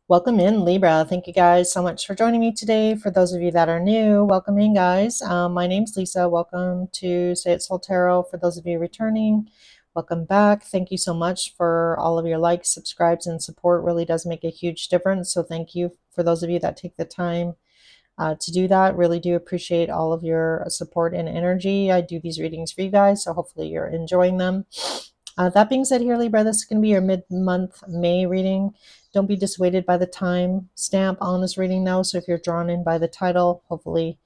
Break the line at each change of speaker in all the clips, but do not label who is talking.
Welcome in, Libra. Thank you guys so much for joining me today. For those of you that are new, welcome in, guys. My name's Lisa. Welcome to Say It Soul Tarot. For those of you returning, welcome back. Thank you so much for all of your likes, subscribes, and support. Really does make a huge difference. So thank you for those of you that take the time to do that. Really do appreciate all of your support and energy. I do these readings for you guys, so hopefully you're enjoying them. That being said, here, Libra, this is going to be your mid-month May reading. Don't be dissuaded by the time stamp on this reading, though. So if you're drawn in by the title, hopefully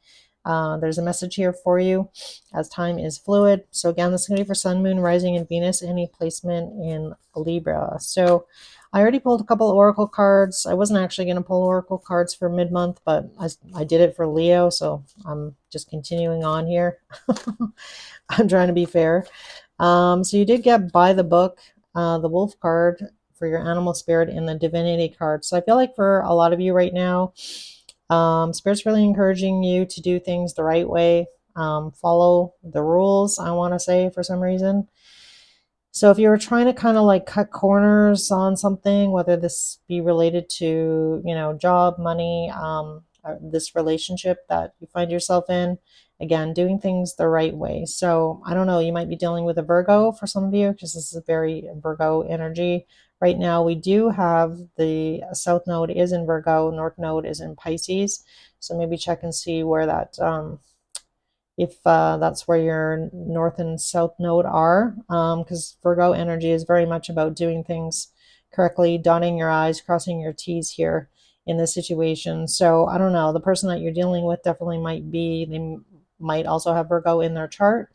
there's a message here for you, as time is fluid. So again, this is going to be for Sun, Moon, Rising, and Venus, any placement in Libra. So I already pulled a couple of Oracle cards. I wasn't actually going to pull Oracle cards for mid-month, but I did it for Leo, so I'm just continuing on here. I'm trying to be fair. So you did get by the book, the Wolf card for your animal spirit and the Divinity card. So I feel like for a lot of you right now, Spirit's really encouraging you to do things the right way, follow the rules, I want to say, for some reason. So if you were trying to kind of like cut corners on something, whether this be related to, job, money, this relationship that you find yourself in, again, doing things the right way. So I don't know, you might be dealing with a Virgo for some of you, because this is a very Virgo energy. Right now, we do have the South Node is in Virgo, North Node is in Pisces. So maybe check and see where that if that's where your North and South Node are, because Virgo energy is very much about doing things correctly, dotting your I's, crossing your T's here in this situation. So I don't know, the person that you're dealing with definitely they might also have Virgo in their chart.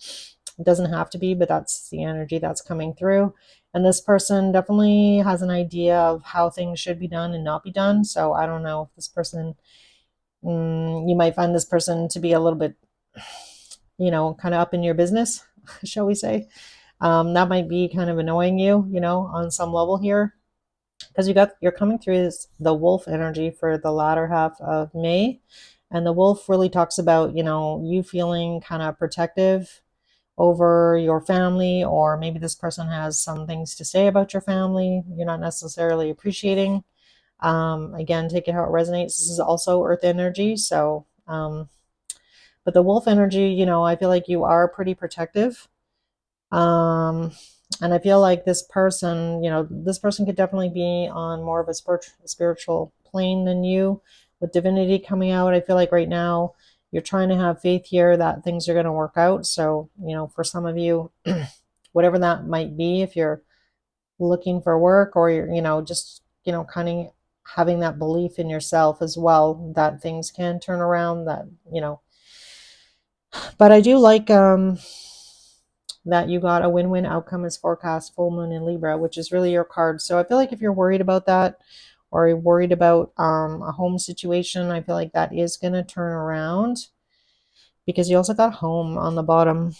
It doesn't have to be, but that's the energy that's coming through. And this person definitely has an idea of how things should be done and not be done. So I don't know if this person, you might find this person to be a little bit, kind of up in your business, shall we say. That might be kind of annoying you, on some level here, because you're coming through the wolf energy for the latter half of May. And the wolf really talks about, you feeling kind of protective over your family, or maybe this person has some things to say about your family you're not necessarily appreciating. Again, take it how it resonates. This is also earth energy. So, but the wolf energy, I feel like you are pretty protective. And I feel like this person, this person could definitely be on more of a spiritual plane than you. With divinity coming out, I feel like right now you're trying to have faith here that things are going to work out. So, for some of you, whatever that might be, if you're looking for work, or you're, just, kind of having that belief in yourself as well, that things can turn around, but I do like, that you got a win-win outcome as forecast, full moon in Libra, which is really your card. So I feel like if you're worried about that, or you're worried about a home situation, I feel like that is going to turn around, because you also got home on the bottom.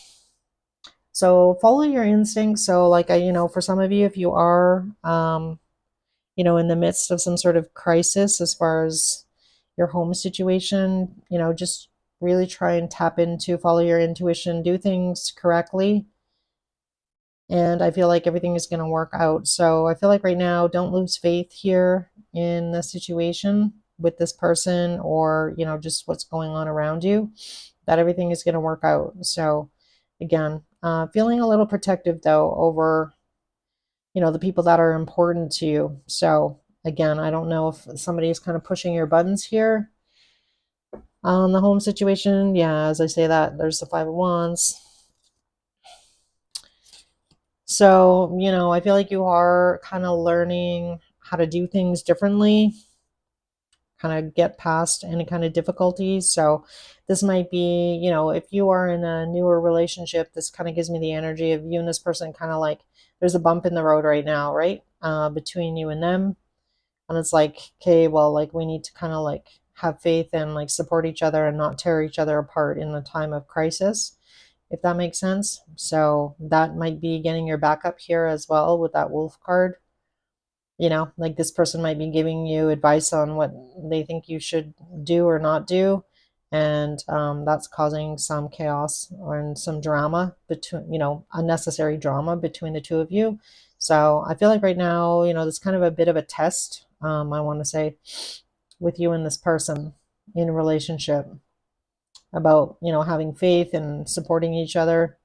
So follow your instincts. So like, for some of you, if you are, in the midst of some sort of crisis as far as your home situation, just really try and tap into, follow your intuition, do things correctly. And I feel like everything is going to work out. So I feel like right now, don't lose faith here in the situation with this person, or, just what's going on around you, that everything is going to work out. So again, feeling a little protective though over, the people that are important to you. So again, I don't know if somebody is kind of pushing your buttons here on the home situation. Yeah, as I say that, there's the Five of Wands. So, I feel like you are kind of learning how to do things differently, kind of get past any kind of difficulties. So this might be, if you are in a newer relationship, this kind of gives me the energy of you and this person kind of like, there's a bump in the road right now, right? Between you and them. And it's like, okay, well, like we need to kind of like have faith and like support each other and not tear each other apart in the time of crisis, if that makes sense. So that might be getting your backup here as well with that wolf card. Like this person might be giving you advice on what they think you should do or not do. And that's causing some chaos or some drama between, unnecessary drama between the two of you. So I feel like right now, there's kind of a bit of a test I want to say, with you and this person in a relationship, about, having faith and supporting each other,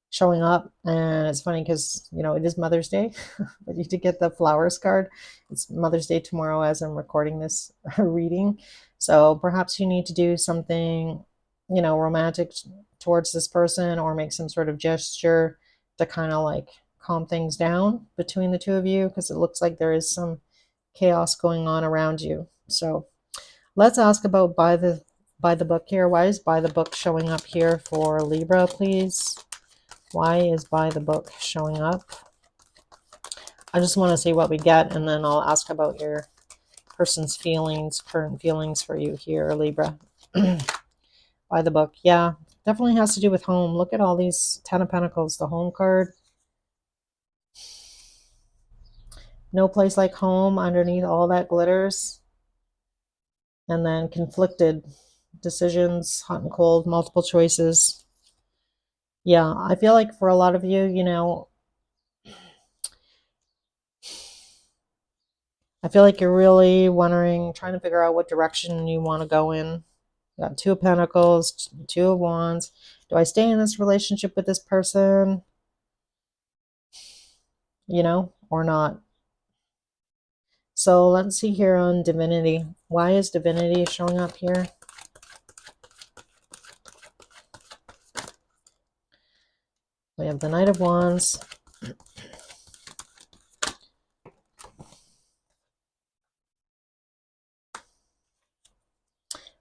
showing up. And it's funny because, it is Mother's Day, but you did get the flowers card. It's Mother's Day tomorrow as I'm recording this reading. So perhaps you need to do something, romantic towards this person, or make some sort of gesture to kind of like calm things down between the two of you, because it looks like there is some chaos going on around you. So let's ask about by the book here. Why is by the book showing up here for Libra, please? Why is by the book showing up? I just want to see what we get, and then I'll ask about your person's feelings, current feelings for you here, Libra. By the book. Yeah, definitely has to do with home. Look at all these Ten of Pentacles, the home card. No place like home underneath all that glitters. And then conflicted decisions, hot and cold, multiple choices. Yeah, I feel like for a lot of you, I feel like you're really wondering, trying to figure out what direction you want to go in. You got Two of Pentacles, Two of Wands. Do I stay in this relationship with this person? Or not? So let's see here on divinity. Why is divinity showing up here? We have the Knight of Wands.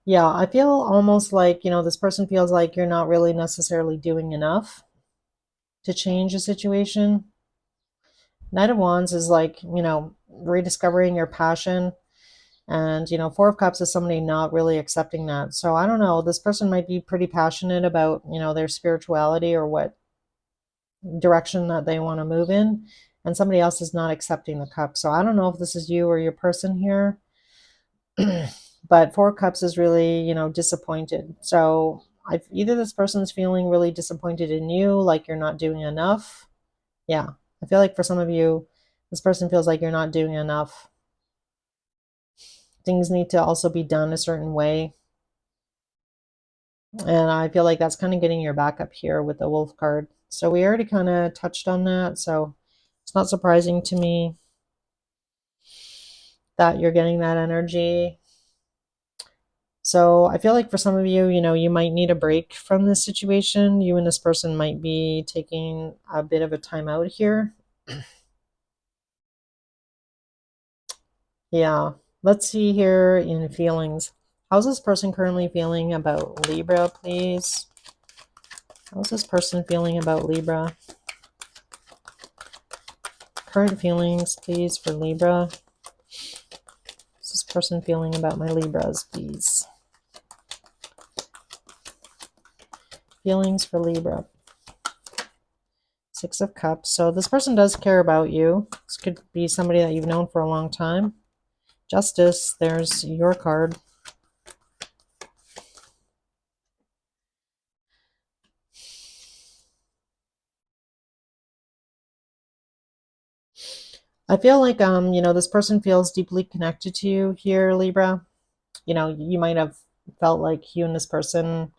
Yeah, I feel almost like, this person feels like you're not really necessarily doing enough to change a situation. Knight of Wands is like, rediscovering your passion. And, Four of Cups is somebody not really accepting that. So I don't know. This person might be pretty passionate about, their spirituality or what direction that they want to move in. And somebody else is not accepting the cup. So I don't know if this is you or your person here. But Four of Cups is really, disappointed. So either this person's feeling really disappointed in you, like you're not doing enough. Yeah, I feel like for some of you, this person feels like you're not doing enough. Things need to also be done a certain way. And I feel like that's kind of getting your back up here with the Wolf card. So we already kind of touched on that. So it's not surprising to me that you're getting that energy. So I feel like for some of you, you might need a break from this situation. You and this person might be taking a bit of a time out here. Yeah. Let's see here in feelings. How's this person currently feeling about Libra, please? How's this person feeling about Libra? Current feelings, please, for Libra. How's this person feeling about my Libras, please? Feelings for Libra. Six of Cups. So this person does care about you. This could be somebody that you've known for a long time. Justice, there's your card. I feel like, this person feels deeply connected to you here, Libra. You might have felt like you and this person,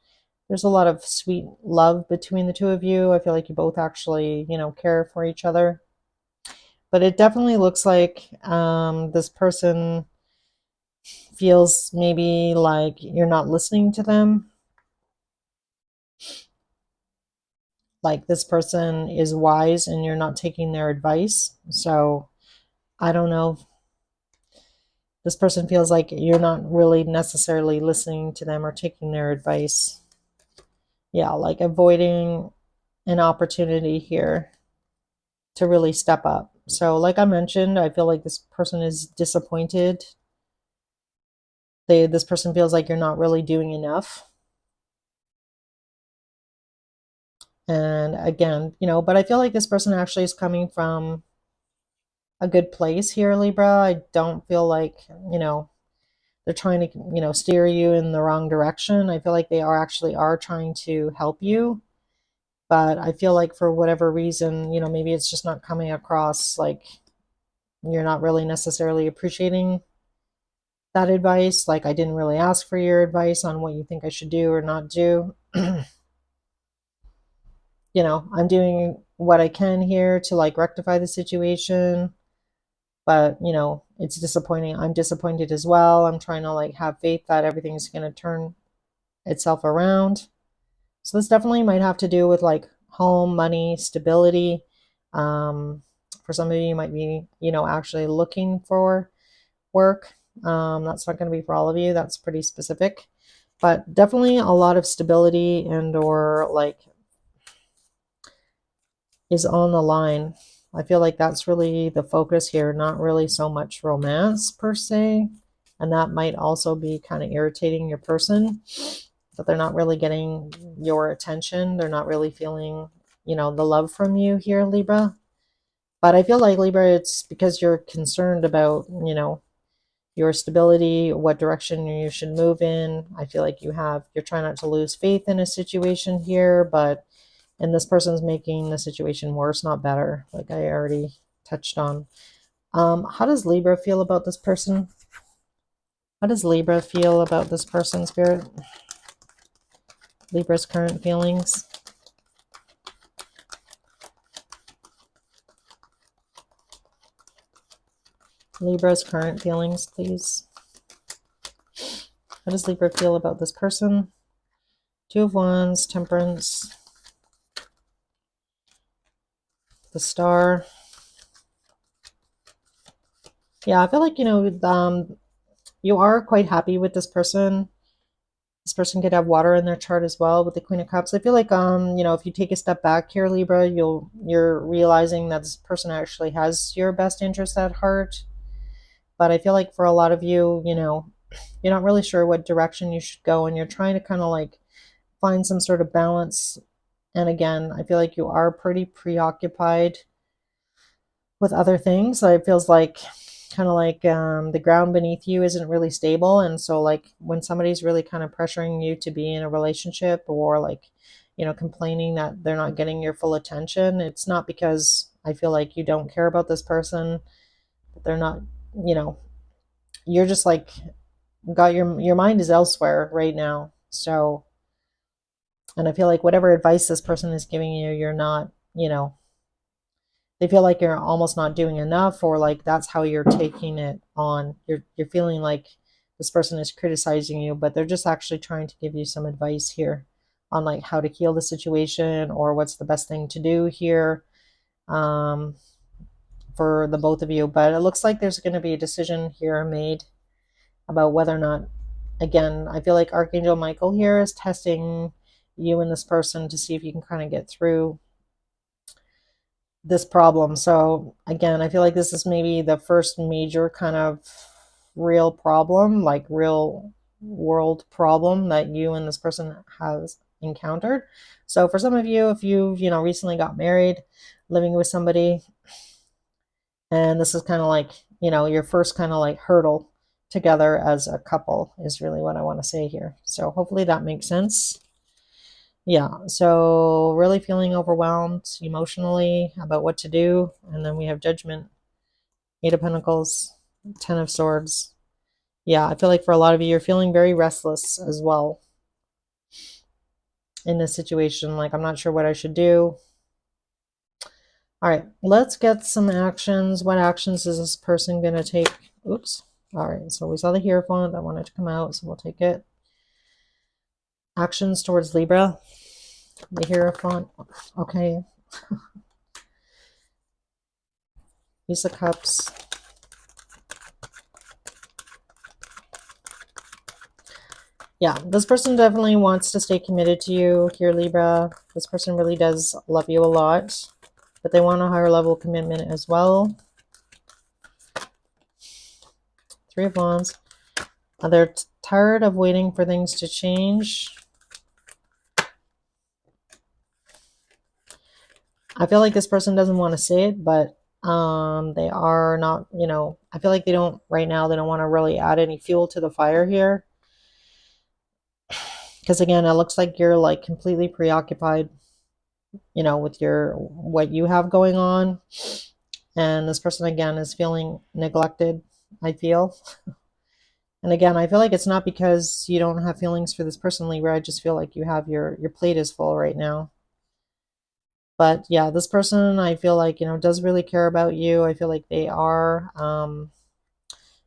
there's a lot of sweet love between the two of you. I feel like you both actually, care for each other. But it definitely looks like this person feels maybe like you're not listening to them. Like this person is wise and you're not taking their advice. So I don't know. This person feels like you're not really necessarily listening to them or taking their advice. Yeah, like avoiding an opportunity here to really step up. So like I mentioned, I feel like this person is disappointed. This person feels like you're not really doing enough. And again, but I feel like this person actually is coming from a good place here, Libra. I don't feel like, they're trying to, steer you in the wrong direction. I feel like they are trying to help you. But I feel like for whatever reason, maybe it's just not coming across like you're not really necessarily appreciating that advice. Like, I didn't really ask for your advice on what you think I should do or not do. I'm doing what I can here to like rectify the situation, but it's disappointing. I'm disappointed as well. I'm trying to like have faith that everything's going to turn itself around. So this definitely might have to do with like home, money, stability. For some of you, you might be, actually looking for work. That's not going to be for all of you. That's pretty specific, but definitely a lot of stability and or like is on the line. I feel like that's really the focus here, not really so much romance per se. And that might also be kind of irritating your person, that they're not really getting your attention. They're not really feeling, the love from you here, Libra. But I feel like Libra, it's because you're concerned about, your stability, what direction you should move in. I feel like you're trying not to lose faith in a situation here, and this person's making the situation worse, not better, like I already touched on. How does Libra feel about this person? How does Libra feel about this person, Spirit? Libra's current feelings. Libra's current feelings, please. How does Libra feel about this person? Two of Wands, Temperance, the Star. Yeah, I feel like, you are quite happy with this person. This person could have water in their chart as well with the Queen of Cups. I feel like, if you take a step back here, Libra, you're realizing that this person actually has your best interest at heart. But I feel like for a lot of you, you're not really sure what direction you should go, and you're trying to kind of like find some sort of balance. And again, I feel like you are pretty preoccupied with other things. So it feels like kind of like the ground beneath you isn't really stable. And so like when somebody's really kind of pressuring you to be in a relationship, or like, complaining that they're not getting your full attention, it's not because I feel like you don't care about this person, but they're not, you know, you're just like got your mind is elsewhere right now. So, and I feel like whatever advice this person is giving you, you're not, they feel like you're almost not doing enough, or like that's how you're taking it on. You're feeling like this person is criticizing you, but they're just actually trying to give you some advice here on like how to heal the situation, or what's the best thing to do here, um, for the both of you. But it looks like there's going to be a decision here made about whether or not, again, I feel like Archangel Michael here is testing you and this person to see if you can kind of get through this problem. So again, I feel like this is maybe the first major kind of real problem, like real world problem that you and this person has encountered. So for some of you, if you've, recently got married, living with somebody, and this is kind of like, your first kind of like hurdle together as a couple, is really what I want to say here. So hopefully that makes sense. Yeah, so really feeling overwhelmed emotionally about what to do. And then we have Judgment, Eight of Pentacles, Ten of Swords. Yeah, I feel like for a lot of you, you're feeling very restless as well in this situation. Like, I'm not sure what I should do. All right, let's get some actions. What actions is this person going to take? Oops. All right, so we saw the Hierophant. That wanted to come out, so we'll take it. Actions towards Libra. The Hierophant. Okay. Ace of Cups. Yeah, this person definitely wants to stay committed to you here, Libra. This person really does love you a lot, but they want a higher level commitment as well. Three of Wands. They're tired of waiting for things to change. I feel like this person doesn't want to say it, but they are not, I feel like they don't, right now, they don't want to really add any fuel to the fire here. Because again, it looks like you're like completely preoccupied, with what you have going on. And this person, again, is feeling neglected, I feel. And again, I feel like it's not because you don't have feelings for this person, Libra. I just feel like you have your plate is full right now. But yeah, this person, I feel like, does really care about you. I feel like they are,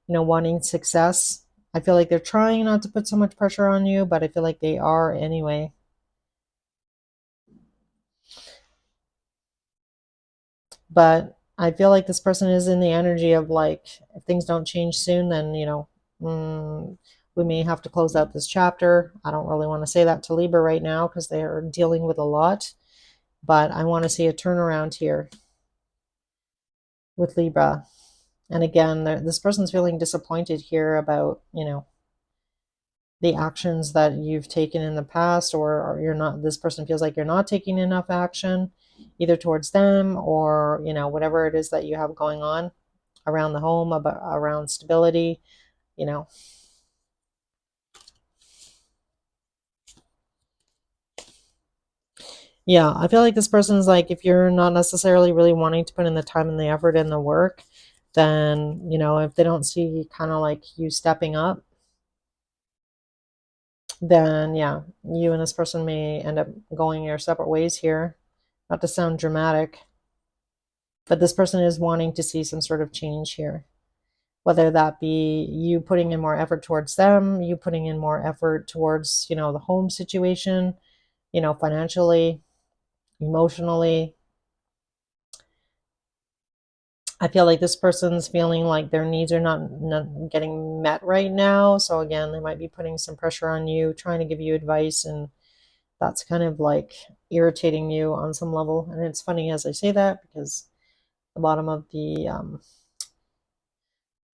wanting success. I feel like they're trying not to put so much pressure on you, but I feel like they are anyway. But I feel like this person is in the energy of like, if things don't change soon, then, we may have to close out this chapter. I don't really want to say that to Libra right now because they are dealing with a lot, but I want to see a turnaround here with Libra. And again, this person's feeling disappointed here about, the actions that you've taken in the past, or you're not, this person feels like you're not taking enough action either towards them or, whatever it is that you have going on around the home, about around stability, you know. Yeah, I feel like this person's like, if you're not necessarily really wanting to put in the time and the effort and the work, then, if they don't see kind of like you stepping up, then yeah, you and this person may end up going your separate ways here. Not to sound dramatic, but this person is wanting to see some sort of change here. Whether that be you putting in more effort towards them, you putting in more effort towards, the home situation, financially, emotionally. I feel like this person's feeling like their needs are not getting met right now. So again, they might be putting some pressure on you, trying to give you advice, and that's kind of like irritating you on some level. And it's funny as I say that because the bottom of the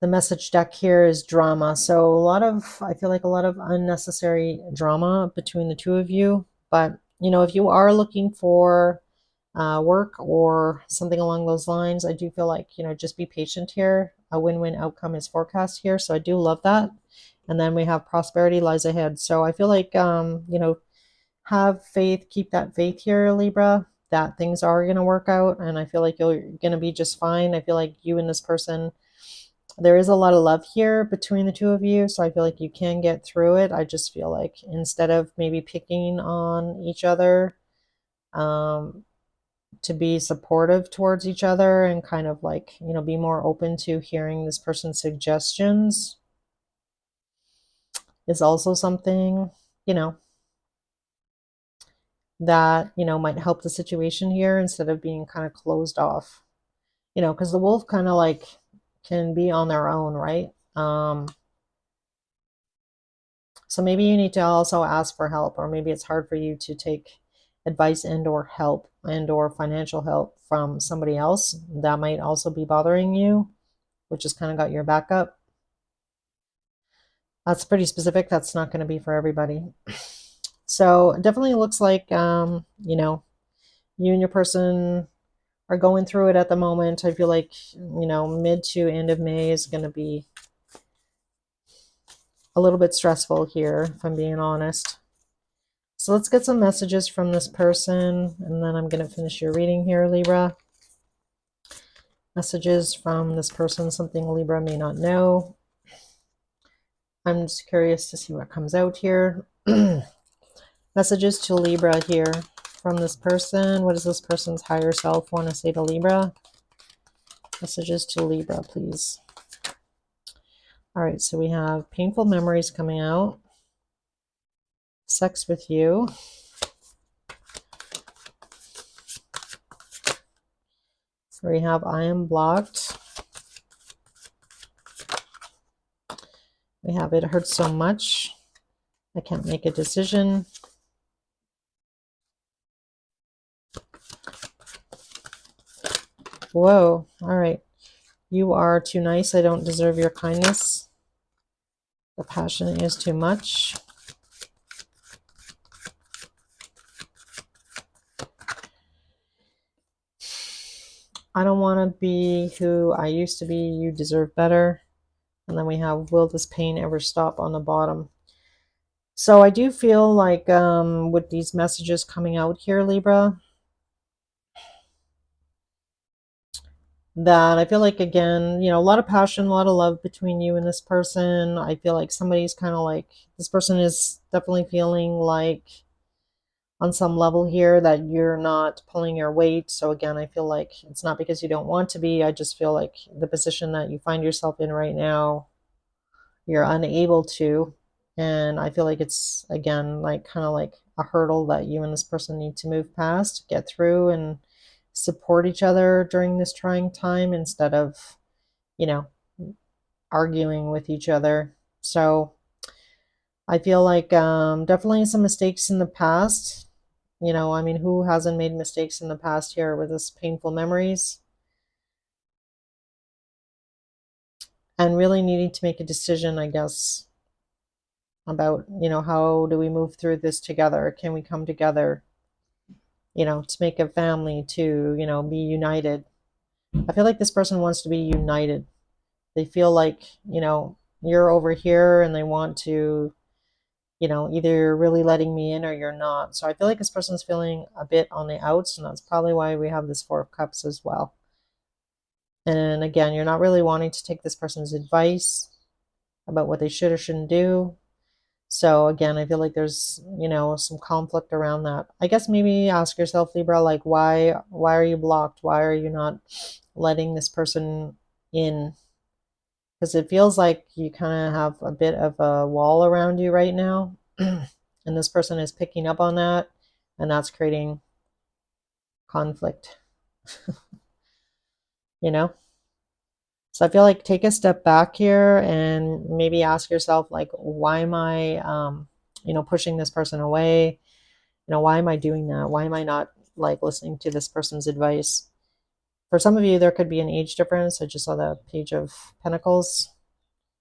message deck here is drama. So I feel like a lot of unnecessary drama between the two of you. But, if you are looking for work or something along those lines, I do feel like, just be patient here. A win-win outcome is forecast here. So I do love that. And then we have prosperity lies ahead. So I feel like, have faith, keep that faith here, Libra, that things are going to work out. And I feel like you're going to be just fine. I feel like you and this person, there is a lot of love here between the two of you, so I feel like you can get through it. I just feel like instead of maybe picking on each other, um, to be supportive towards each other and kind of like, be more open to hearing this person's suggestions is also something, you know, that, might help the situation here instead of being kind of closed off, because the wolf kind of like can be on their own, right? So maybe you need to also ask for help, or maybe it's hard for you to take advice and or help and or financial help from somebody else. That might also be bothering you, which has kind of got your back up. That's pretty specific. That's not going to be for everybody. So it definitely looks like, you and your person are going through it at the moment. I feel like, mid to end of May is going to be a little bit stressful here, if I'm being honest. So let's get some messages from this person, and then I'm going to finish your reading here, Libra. Messages from this person, something Libra may not know. I'm just curious to see what comes out here. Messages to Libra here from this person. What does this person's higher self want to say to Libra? Messages to Libra, please. All right, so we have painful memories coming out. Sex with you. We have I am blocked. We have it hurts so much. I can't make a decision. Whoa. All right. You are too nice. I don't deserve your kindness. The passion is too much. I don't want to be who I used to be. You deserve better. And then we have, will this pain ever stop on the bottom? So I do feel like with these messages coming out here, Libra, that I feel like, again, a lot of passion, a lot of love between you and this person. I feel like somebody's kind of like, this person is definitely feeling like on some level here that you're not pulling your weight. So again, I feel like it's not because you don't want to be. I just feel like the position that you find yourself in right now, you're unable to. And I feel like it's, again, like kind of like a hurdle that you and this person need to move past, get through, and support each other during this trying time instead of, you know, arguing with each other. So I feel like definitely some mistakes in the past. I mean, who hasn't made mistakes in the past here with this painful memories? And really needing to make a decision, I guess, about, how do we move through this together? Can we come together, to make a family, to, be united? I feel like this person wants to be united. They feel like, you're over here and they want to, either you're really letting me in or you're not. So I feel like this person's feeling a bit on the outs, and that's probably why we have this Four of Cups as well. And again, you're not really wanting to take this person's advice about what they should or shouldn't do. So again, I feel like there's, some conflict around that. I guess maybe ask yourself, Libra, like why are you blocked? Why are you not letting this person in? Because it feels like you kind of have a bit of a wall around you right now. And this person is picking up on that, and that's creating conflict, you know? So I feel like take a step back here and maybe ask yourself, like, why am I, pushing this person away? Why am I doing that? Why am I not like listening to this person's advice? For some of you, there could be an age difference. I just saw the Page of Pentacles.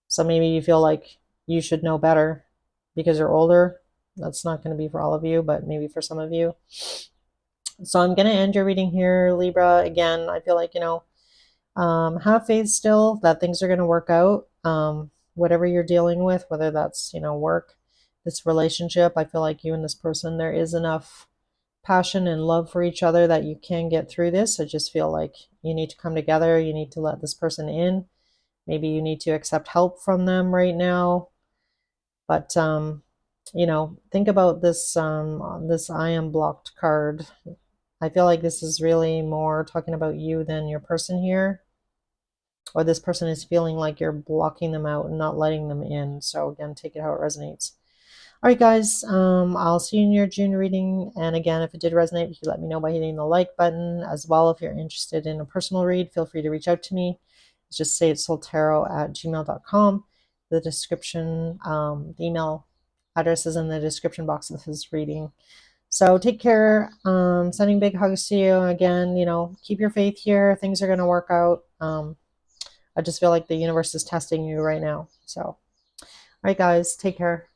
So maybe you feel like you should know better because you're older. That's not going to be for all of you, but maybe for some of you. So I'm going to end your reading here, Libra. Again, I feel like, have faith still that things are going to work out. Whatever you're dealing with, whether that's, work, this relationship, I feel like you and this person, there is enough passion and love for each other that you can get through this. I just feel like you need to come together. You need to let this person in. Maybe you need to accept help from them right now. But think about this I am blocked card. I feel like this is really more talking about you than your person here. Or this person is feeling like you're blocking them out and not letting them in. So again, take it how it resonates. All right, guys, I'll see you in your June reading. And again, if it did resonate, you can let me know by hitting the like button. As well, if you're interested in a personal read, feel free to reach out to me. Just say it's soltero@gmail.com. The description, the email address is in the description box of this reading. So take care. Sending big hugs to you. Again, keep your faith here. Things are going to work out. I just feel like the universe is testing you right now. So, all right, guys, take care.